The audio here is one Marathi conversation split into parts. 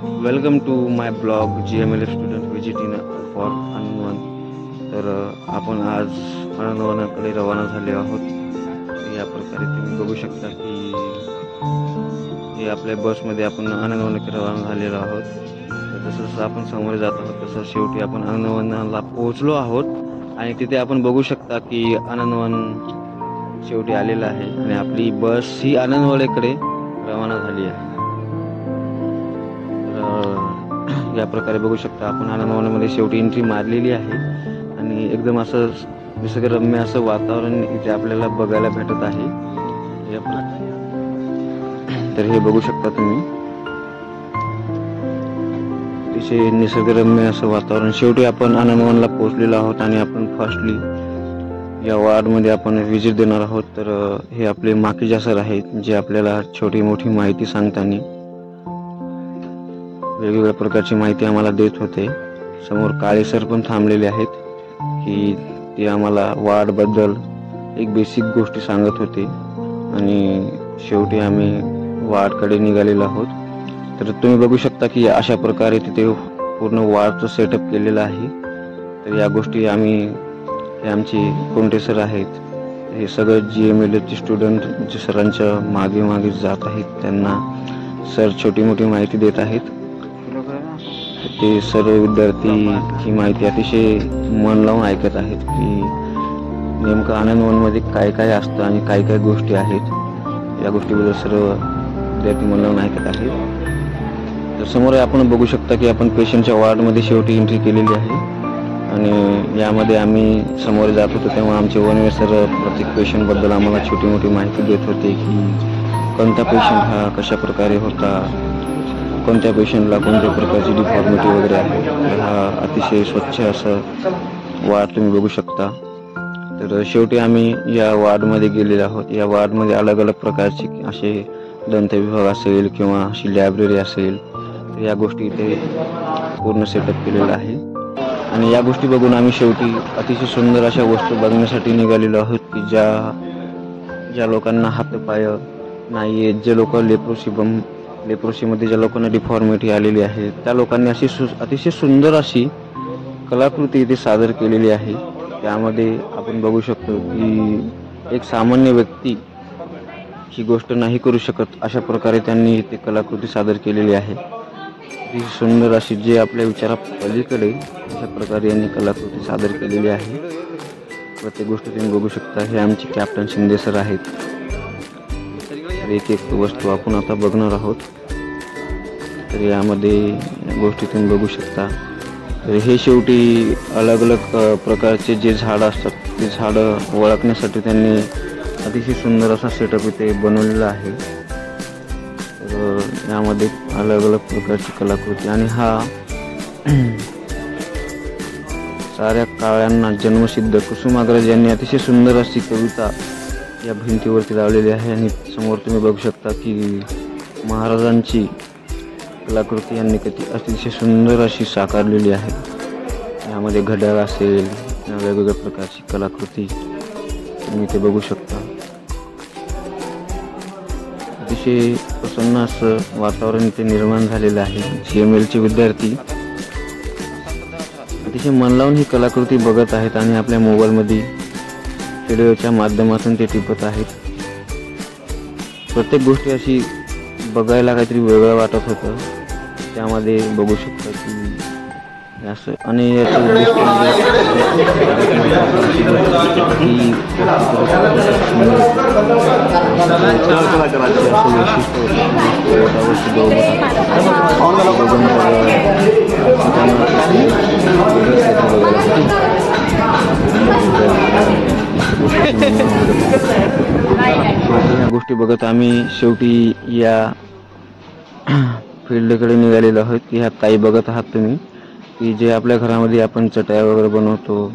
Welcome to my blog GML student visit in for anyone. तर आपण आज अनवनाकडे रवाना झाले आहोत. या प्रकारे तुम्ही बघू शकता की हे आपल्या बसमध्ये आपण अनवनाकडे रवाना झालेलो आहोत. तर जसं आपण समोर जात आहोत तसं शेवटी आपण अनवनाला पोहोचलो आहोत आणि तिथे आपण बघू शकता की अनवन शेवटी आलेला आहे आणि आपली बस ही आनंदवाडीकडे रवाना झाली आहे. या प्रकारे बघू शकता आपण आनंदवनामध्ये शेवटी एंट्री मारलेली आहे आणि एकदम असं निसर्गरम्य असं वातावरण इथे आपल्याला बघायला भेटत आहे. या तर हे बघू शकता तुम्ही, अतिशय निसर्गरम्य असं वातावरण. शेवटी आपण आनंदवनला पोहोचलेलो आहोत आणि आपण फर्स्टली या वार्डमध्ये आपण व्हिजिट देणार आहोत. तर हे आपले माकीजा सर आहेत जे आपल्याला छोटी मोठी माहिती सांगताना वेगवेगळ्या प्रकारची माहिती आम्हाला देत होते. समोर काळे सर पण थांबलेले आहेत की ते आम्हाला वार्डबद्दल एक बेसिक गोष्टी सांगत होते आणि शेवटी आम्ही वार्डकडे निघालेलो आहोत. तर तुम्ही बघू शकता की अशा प्रकारे तिथे पूर्ण वार्डचं सेटअप केलेलं आहे. तर या गोष्टी आम्ही, हे आमचे कोंटे सर आहेत, हे सगळं GMLचे स्टुडंट जे सरांच्या मागे मागे जात आहेत त्यांना सर छोटी मोठी माहिती देत आहेत. ते सर्व विद्यार्थी ही माहिती अतिशय मन लावून ऐकत आहेत की नेमकं आनंदवनमध्ये काय काय असतं आणि काय काय गोष्टी आहेत. या गोष्टीबद्दल सर्व विद्यार्थी मन लावून ऐकत आहेत. तर समोर आपण बघू शकता की आपण पेशंटच्या वार्डमध्ये शेवटी एंट्री केलेली आहे आणि यामध्ये आम्ही समोर जात होतो तेव्हा आमचे वनवे सर प्रत्येक पेशंटबद्दल आम्हाला छोटी मोठी माहिती देत होते की कोणता पेशंट हा कशा प्रकारे होता, कोणत्या पेशंटला कोणत्या प्रकारची डिफॉर्मिटी वगैरे आहे. तर हा अतिशय स्वच्छ असं वार्ड तुम्ही बघू शकता. तर शेवटी आम्ही या वार्डमध्ये गेलेलो आहोत. या वार्डमध्ये अलग अलग प्रकारचे असे दंतविभाग असेल किंवा अशी लायब्ररी असेल, तर या गोष्टी इथे पूर्ण सेटअप केलेलं आहे आणि या गोष्टी बघून आम्ही शेवटी अतिशय सुंदर अशा वस्तू बघण्यासाठी निघालेलो आहोत की ज्या लोकांना हातपाय नाही आहेत, जे लोक लेप्रोसीमध्ये ज्या लोकांना डिफॉर्मिटी आलेली आहे त्या लोकांनी अशी अतिशय सुंदर अशी कलाकृती इथे सादर केलेली आहे. त्यामध्ये आपण बघू शकतो की एक सामान्य व्यक्ती ही गोष्ट नाही करू शकत अशा प्रकारे त्यांनी इथे कलाकृती सादर केलेली आहे. अतिशय सुंदर अशी जे आपल्या विचारा पलीकडे अशा प्रकारे यांनी कलाकृती सादर केलेली आहे. प्रत्येक गोष्ट तुम्ही बघू शकता. हे आमचे कॅप्टन शिंदे सर आहेत. एक एक वस्तू आपण आता बघणार आहोत. तर यामध्ये गोष्टी तुम्ही बघू शकता. तर हे शेवटी अलग अलग प्रकारचे जे झाडं असतात ते झाडं ओळखण्यासाठी त्यांनी अतिशय सुंदर असा सेटअप इथे बनवलेला आहे. तर यामध्ये अलग अलग प्रकारची कलाकृती आणि हा साऱ्या काळ्यांना जन्मसिद्ध कुसुमाग्रज यांनी अतिशय सुंदर अशी कविता या भिंतीवरती लावलेली आहे आणि समोर तुम्ही बघू शकता की महाराजांची कलाकृती यांनी अतिशय सुंदर अशी साकारलेली आहे. यामध्ये घड्याळ असेल किंवा वेगवेगळ्या प्रकारची कलाकृती तुम्ही इथे बघू शकता. अतिशय प्रसन्न असं वातावरण इथे निर्माण झालेलं आहे. GMLचे विद्यार्थी अतिशय मन लावून ही कलाकृती बघत आहेत आणि आपल्या मोबाईलमध्ये व्हिडिओच्या माध्यमातून ते टिपत आहेत. प्रत्येक गोष्टी अशी बघायला काहीतरी वेगळं वाटत होतं. त्यामध्ये बघू शकता की असं आणि याचा उद्देश या गोष्टी बघत आम्ही शेवटी या फील्डकडे निघालेलो आहोत. की ह्या ताई बघत आहात तुम्ही की जे आपल्या घरामध्ये आपण चटया वगैरे बनवतो,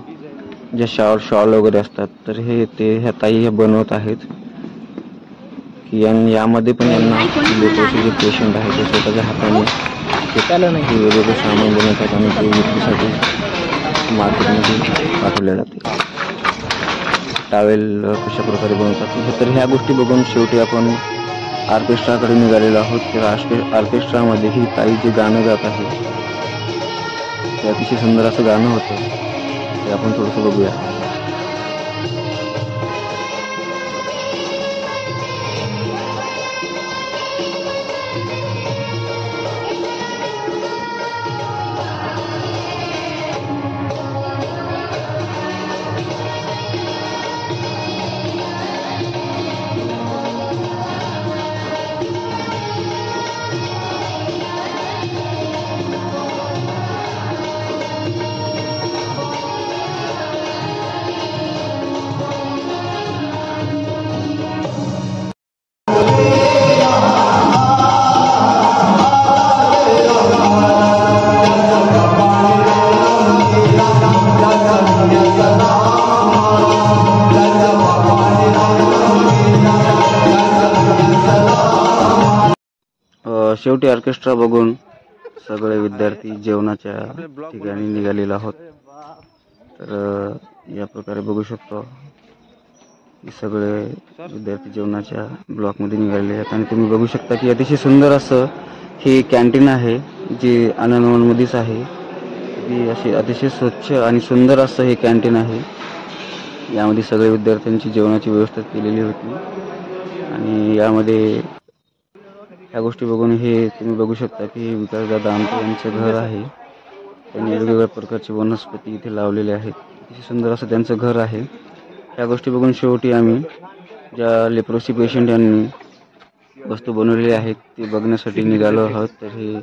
ज्या शॉल वगैरे असतात, तर ह्या ताई हे बनवत आहेत. की यामध्ये पण यांना लेप्रोसी जे पेशंट आहे ते स्वतःच्या हाताने वेगवेगळे सामान बनवतात आणि ते विक्रीसाठी मार्केटमध्ये पाठवले जाते. टावेल कशा प्रकारे बनवतात. तर ह्या गोष्टी बघून शेवटी आपण ऑर्केस्ट्राकडे निघालेलो आहोत. त्या ऑर्केस्ट्रामध्ये ही ताई जे गाणं गात आहे ते अतिशय सुंदर असं गाणं होतं. ते आपण थोडंसं बघूया. शेवटी ऑर्केस्ट्रा बघून सगळे विद्यार्थी जेवणाच्या ठिकाणी निघालेलो आहोत. तर या प्रकारे बघू शकतो की सगळे विद्यार्थी जेवणाच्या ब्लॉकमध्ये निघालेले आहेत. आणि तुम्ही बघू शकता की अतिशय सुंदर असं हे कॅन्टीन आहे जे आनंदवनमध्येच आहे. ती अशी अतिशय स्वच्छ आणि सुंदर असं हे कॅन्टीन आहे. यामध्ये सगळे विद्यार्थ्यांची जेवणाची व्यवस्था केलेली होती. आणि यामध्ये ह्या गोष्टी बघून हे तुम्ही बघू शकता की विकासदादा आमटे यांचं घर आहे. त्यांनी वेगवेगळ्या प्रकारचे वनस्पती इथे लावलेले आहेत. अतिशय सुंदर असं त्यांचं घर आहे. ह्या गोष्टी बघून शेवटी आम्ही ज्या लेप्रोसी पेशंट यांनी वस्तू बनवलेली आहेत ती बघण्यासाठी निघालो आहोत. तर हे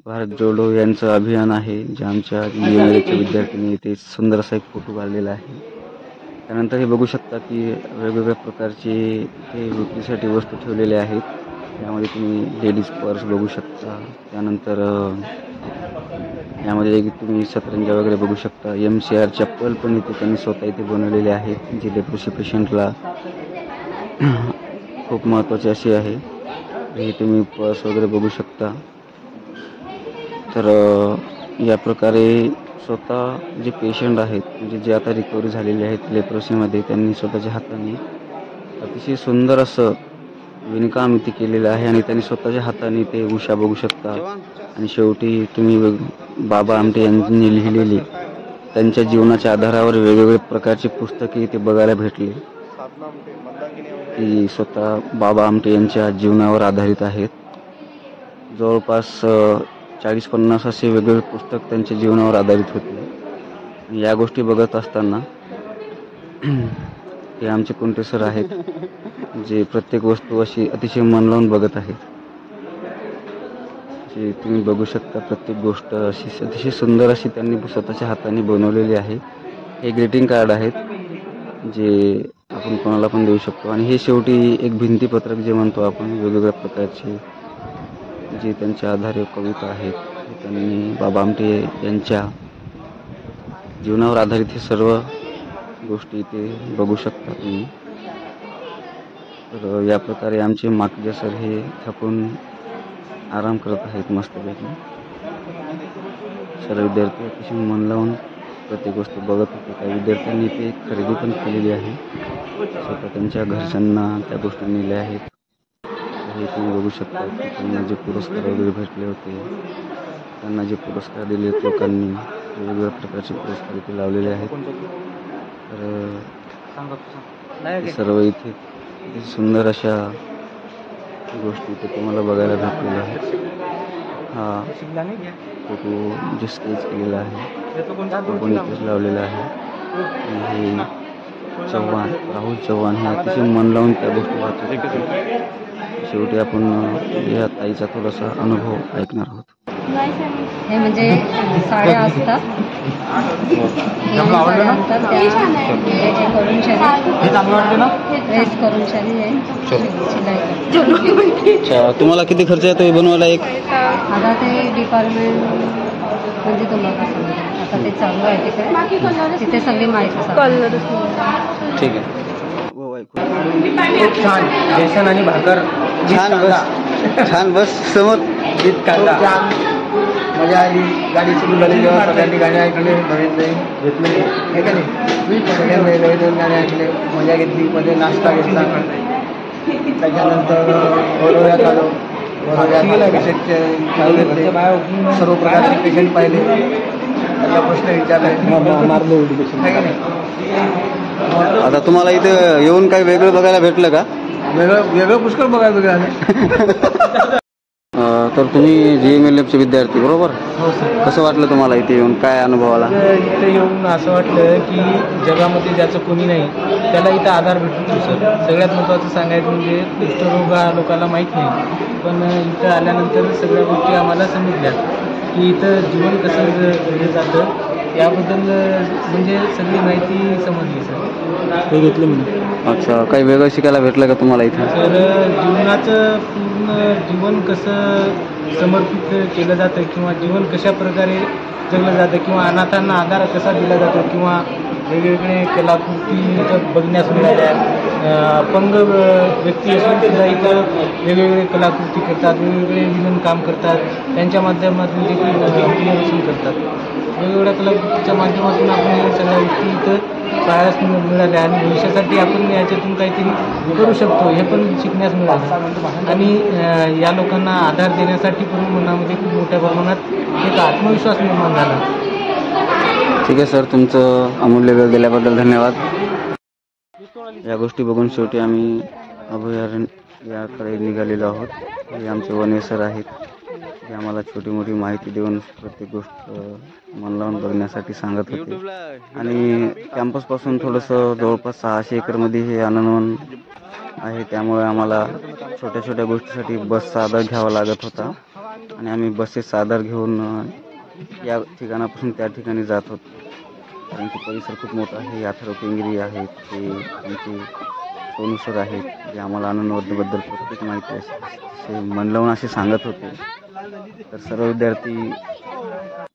भारत जोडो यांचं अभियान आहे जे आमच्या BA विद्यार्थ्यांनी इथे सुंदर असा एक फोटो काढलेला आहे. त्यानंतर हे बघू शकता की वेगवेगळ्या प्रकारचे इथे विक्रीसाठी वस्तू ठेवलेल्या आहेत. यामध्ये तुम्ही लेडीज पर्स बघू शकता. त्यानंतर यामध्ये तुम्ही सतरंजा वगैरे बघू शकता. MCR चप्पल पण इथे त्यांनी स्वतः इथे बनवलेले आहेत जे लेप्रोसी पेशंटला खूप महत्त्वाचे असे आहे. हे तुम्ही पर्स वगैरे बघू शकता. तर या प्रकारे स्वतः जे पेशंट आहेत म्हणजे जे आता रिकव्हरी झालेले आहेत लेप्रोसीमध्ये त्यांनी स्वतःच्या हाताने अतिशय सुंदर असं विणकाम इथे केलेलं आहे. आणि त्यांनी स्वतःच्या हाताने ते उषा बघू शकता. आणि शेवटी तुम्ही बाबा आमटे यांनी लिहिलेली त्यांच्या जीवनाच्या आधारावर वेगवेगळ्या प्रकारची पुस्तके इथे बघायला भेटली. ती स्वतः बाबा आमटे यांच्या जीवनावर आधारित आहेत. जवळपास 40-50 असे वेगवेगळे पुस्तक त्यांच्या जीवनावर आधारित होते. या गोष्टी बघत असताना हे आमचे कोणते सर आहेत जे प्रत्येक वस्तू अशी अतिशय मन लावून बघत आहेत. जे तुम्ही बघू शकता प्रत्येक गोष्ट अशी अतिशय सुंदर अशी त्यांनी स्वतःच्या हाताने बनवलेली आहे. हे ग्रीटिंग कार्ड आहेत जे आपण कोणाला पण देऊ शकतो. आणि हे शेवटी एक भिंतीपत्रक जे म्हणतो आपण वेगवेगळ्या प्रकारचे जे त्यांच्या आधारे कविता आहेत हे त्यांनी बाबा आमटे यांच्या जीवनावर आधारित हे सर्व गोष्टी इथे बघू शकता तुम्ही. तर या प्रकारे आमचे मागजे सर हे थकून आराम करत आहेत मस्तपैकी. सर्व विद्यार्थी अतिशय मन लावून प्रत्येक गोष्ट बघत होते. काही विद्यार्थ्यांनी ते खरेदी पण केलेली आहे. स्वतः त्यांच्या घरच्यांना त्या गोष्टी नेल्या आहेत. हे तुम्ही बघू शकता की त्यांना जे पुरस्कार वगैरे भेटले होते त्यांना जे पुरस्कार दिले लोकांनी वेगवेगळ्या प्रकारचे पुरस्कार इथे लावलेले आहेत. तर सर्व इथे सुंदर अशा गोष्टी इथे तुम्हाला बघायला भेटलेल्या आहेत. हा फोटो जे स्केच केलेला आहे तो पण इथेच लावलेला आहे. हे राहुल चव्हाण हे अतिशय मन लावून त्या गोष्टी वाचत. शेवटी आपण या ताईचा थोडासा अनुभव ऐकणार आहोत. हे म्हणजे साड्या असतात तुम्हाला किती खर्च येतो हे बनवायला? एक आता ते डिपार्टमेंट म्हणजे तुम्हाला सांगतो. आता ते चालू आहे तिथे सगळी माहिती सांगतो. ठीक आहे. खूप छान बेसन आणि भाकर छान बस समोर मजा आली. गाडी सुरू झाली जेव्हा सगळ्यांनी गाणे ऐकले बघितले घेतले हे का नाही. सगळ्यांनी नवीन गाणे ऐकले मजा घेतली. मध्ये नाश्ता घेतला त्याच्यानंतर वडोद्यात आलो. वडोद्यात पेशंटचे घेतले, सर्व प्रकारचे पेशंट पाहिले, त्यांना प्रश्न विचारले. आता तुम्हाला इथे येऊन काही वेगळं बघायला भेटलं का? वेगळं पुष्कळ बघायला वेगळं. तर तुम्ही GMLFचे विद्यार्थी बरोबर? हो सर. कसं वाटलं तुम्हाला इथे येऊन? काय अनुभव आला? इथे येऊन असं वाटलं की जगामध्ये ज्याचं कोणी नाही त्याला इथं आधार भेटतो सर. सगळ्यात महत्त्वाचं सांगायचं म्हणजे कुष्ठरोग हा लोकांना माहीत नाही, पण इथं आल्यानंतर सगळ्या गोष्टी आम्हाला समजल्या की इथं जीवन कसं जगलं जातं याबद्दल म्हणजे सगळी माहिती समजली सर. ते घेतलं मी. अच्छा, काही वेगळं शिकायला भेटलं का तुम्हाला इथं? तर जीवनाचं पूर्ण जीवन कसं समर्पित केलं जातं किंवा जीवन कशा प्रकारे जगलं जातं किंवा अनाथांना आधार कसा दिला जातो किंवा वेगवेगळे कलाकृती इथं बघण्यास मिळाल्या. अपंग व्यक्ती असून सुद्धा इथं वेगवेगळे कलाकृती करतात, वेगवेगळे विनोद काम करतात, त्यांच्या माध्यमातून देखील अभिनय करतात. वेगवेगळ्या कलाकृतीच्या माध्यमातून आपण या सगळ्या गोष्टी इथं पाहायला मिळाल्या आणि भविष्यासाठी आपण याच्यातून काहीतरी करू शकतो हे पण शिकण्यास मिळालं. आणि या लोकांना आधार देण्यासाठी पण मनामध्ये खूप मोठ्या प्रमाणात एक आत्मविश्वास निर्माण झाला. ठीक आहे सर, तुमचं अमूल्य वेळ दिल्याबद्दल धन्यवाद. या गोष्टी बघून शेवटी आम्ही अभयारण्य याकडे निघालेलो आहोत. हे आमचे वने सर आहेत, जे आम्हाला छोटी मोठी माहिती देऊन प्रत्येक गोष्ट मन लावून बघण्यासाठी सांगत होते. आणि कॅम्पसपासून थोडंसं जवळपास 600 एकरमध्ये हे आनंदवन आहे, त्यामुळे आम्हाला छोट्या छोट्या गोष्टीसाठी बसचा आधार घ्यावा लागत होता आणि आम्ही बसेसचा आधार घेऊन या ठिकाणापासून त्या ठिकाणी जात होतो. कारण की परिसर खूप मोठा आहे. अथर्व केंगरी आहेत, ते आमचे सोनू सर आहेत, जे आम्हाला आनंदवनबद्दल प्रत्येक माहिती असे मन लावून असे सांगत होते. तर सर्व विद्यार्थी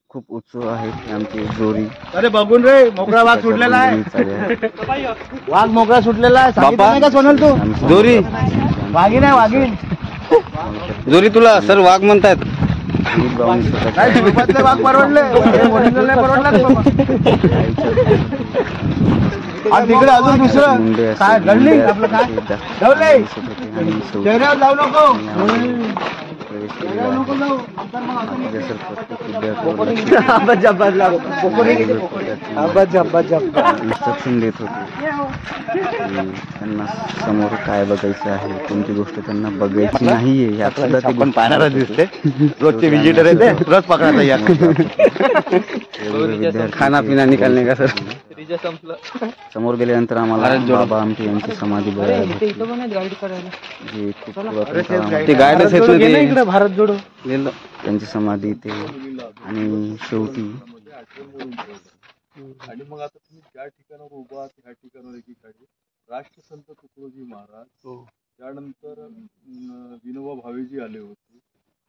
खूप उत्सुक आहेत. हे आमचे जोरी. अरे बघून रे, मोकळा वाघ सुटलेला आहे. वाघ मोकळा सुटलेला आहे. सांगितलं नाही का सोनल तू? जोरी वाघीण आहे, वाघीण. जोरी तुला सर वाघ म्हणतात. वाघ परवडले, नाही परवडला. तिकडे अजून दुसरं काय घडली आपलं काय ठेवलंय चेहऱ्यावर जाऊ नको. इन्स्ट्रक्शन देत होते त्यांना समोर काय बघायचं आहे, कोणती गोष्ट त्यांना बघायची नाहीये यात सुद्धा ते पण पाहणारा दिसते. रोजचे विजिटर आहे, रोज पकडायचा या खाना पिना निकालणे का सर. समोर गेल्यानंतर आम्हाला बाबा आमटे यांची समाधी बघायला भेटली. ते गाईडच आहेत ना, भारत जोडो त्यांची समाधी ते. आणि शेवटी आणि मग आता तुम्ही ज्या ठिकाणावर उभा आहात ह्या ठिकाणावर एकीकडे राष्ट्रसंत तुकडोजी महाराज, त्यानंतर विनोबा भावेजी आले होते,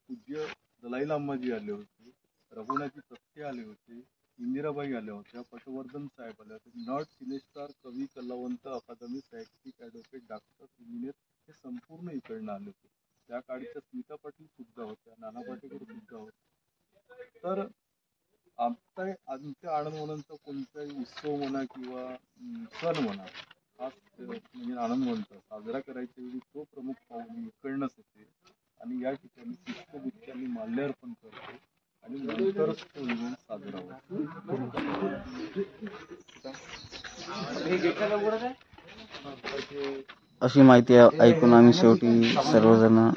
पूज्य दलाई लामाजी आले होते, रघुनाथजी तथ्य आले होते, इंदिराबाई आल्या होत्या, पटवर्धन साहेब आले होते, नट सिनेस्टार कवी कलावंत अकादमी साहित्यिक ॲडव्होकेट डॉक्टर इंजिनियर हे संपूर्ण इकडनं आले होते. त्या काळच्या स्मिता पाटील सुद्धा होत्या, नाना पाटेकर सुद्धा होते. तर आमच्या आनंदवनांचा कोणताही उत्सव म्हणा किंवा सण म्हणा, खास म्हणजे आनंदवनचा साजरा करायच्या वेळी तो प्रमुख पाहुणे इकडनंच होते आणि या ठिकाणी पुष्पगुच्छांनी माल्यार्पण करतो आणि नंतरच तो इव्हेंट साजरा होतो. अशी माहिती ऐकून आम्ही शेवटी सर्वजण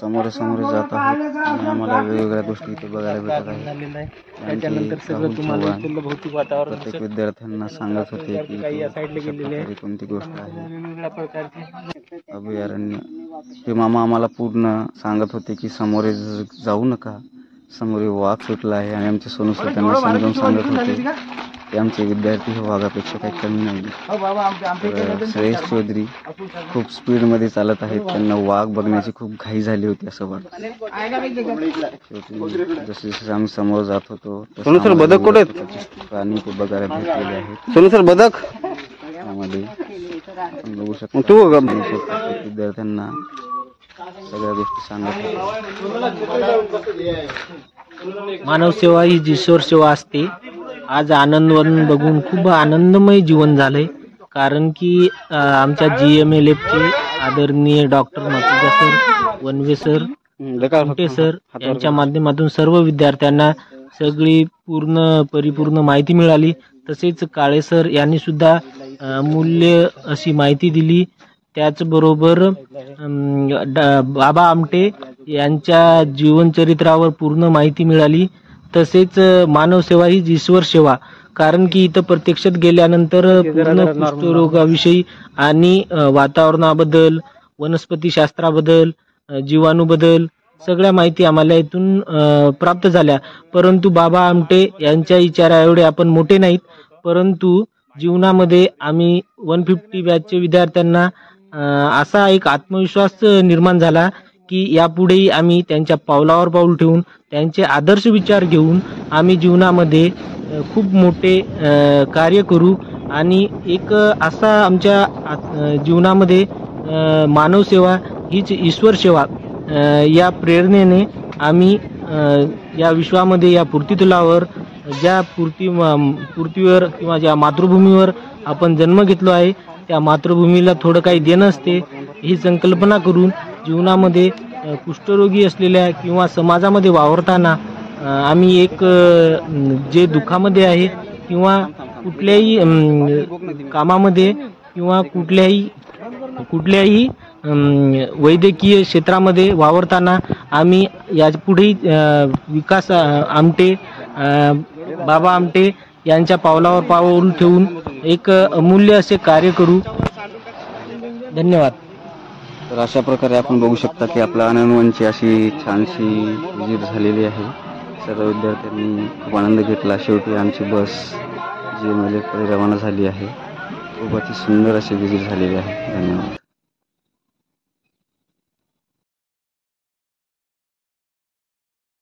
समोरासमोर जात आहोत आणि आम्हाला वेगवेगळ्या गोष्टी इथे बघायला भेटत आहेत. प्रत्येक विद्यार्थ्यांना सांगत होते की कोणती गोष्ट आहे. अभयारण्य हे मामा आम्हाला पूर्ण सांगत होते की समोर जाऊ नका, समोर वाघ सुटला आहे. आणि आमचे सोनू सर त्यांना समजावून सांगत होते की आमचे विद्यार्थी हे वाघापेक्षा काही कमी नाही. श्रेयस चौधरी खूप स्पीडमध्ये चालत आहेत, त्यांना वाघ बघण्याची खूप घाई झाली होती असं वाटतं. जसे जसे आम्ही समोर जात होतो सोनू सर बदक कुठे प्राणी ते बघायला भेटलेले आहेत. सोनू सर बदक त्यामध्ये बघू शकतो. तू विद्यार्थ्यांना सगळ्या गोष्टी सांगत होतो. मानव सेवा ही ईश्वर सेवा असते. आज आनंदवन बघून खूप आनंदमय जीवन झालंय. कारण की आमच्या GMLFचे आदरणीय doctor Matuja sir, Vanve sir, Kunte sir यांच्या माध्यमातून सर्व विद्यार्थ्यांना सगळी परिपूर्ण माहिती मिळाली. तसेच काळे सर यांनी सुद्धा मूल्य अशी माहिती दिली. त्याचबरोबर बाबा आमटे यांच्या जीवनचरित्रावर पूर्ण माहिती मिळाली. तसेच मानवसेवा हीच ईश्वर सेवा, कारण की इथं प्रत्यक्षात गेल्यानंतर पूर्ण कुष्ठरोगाविषयी आणि वातावरणाबद्दल, वनस्पतीशास्त्राबद्दल, जीवाणूबद्दल सगळ्या माहिती आम्हाला इथून प्राप्त झाल्या. परंतु बाबा आमटे यांच्या विचारा एवढे आपण मोठे नाहीत, परंतु जीवनामध्ये आम्ही 150 बॅचचे विद्यार्थ्यांना असा एक आत्मविश्वास निर्माण झाला की यापुढेही आम्ही त्यांच्या पावलावर पाऊल ठेवून त्यांचे आदर्श विचार घेऊन आम्ही जीवनामध्ये खूप मोठे कार्य करू. आणि एक असा आमच्या जीवनामध्ये मानवसेवा हीच ईश्वर सेवा या प्रेरणेने आम्ही या विश्वामध्ये, या पृथ्वीतलावर, ज्या पृथ्वीवर किंवा ज्या मातृभूमीवर आपण जन्म घेतलो आहे त्या मातृभूमीला थोडं काही देणं असते ही संकल्पना करून जीवनामध्ये कुष्ठरोगी असलेल्या किंवा समाजामध्ये वावरताना आम्ही एक जे दुःखामध्ये आहे किंवा कुठल्याही कामामध्ये किंवा कुठल्याही वैद्यकीय क्षेत्रामध्ये वावरताना आम्ही यापुढे विकास आमटे, बाबा आमटे यांच्या पावलावर पाऊल ठेवून एक अमूल्य असे कार्य करू. धन्यवाद. तर अशा प्रकारे आपण बघू शकता की आपल्या आनंदवनची अशी छानशी विजिट झालेली आहे. सर्व विद्यार्थ्यांनी खूप आनंद घेतला. शेवटी आमची बस GMLF कडे रवाना झाली आहे. खूप अति सुंदर अशी विजिट झालेली आहे. धन्यवाद.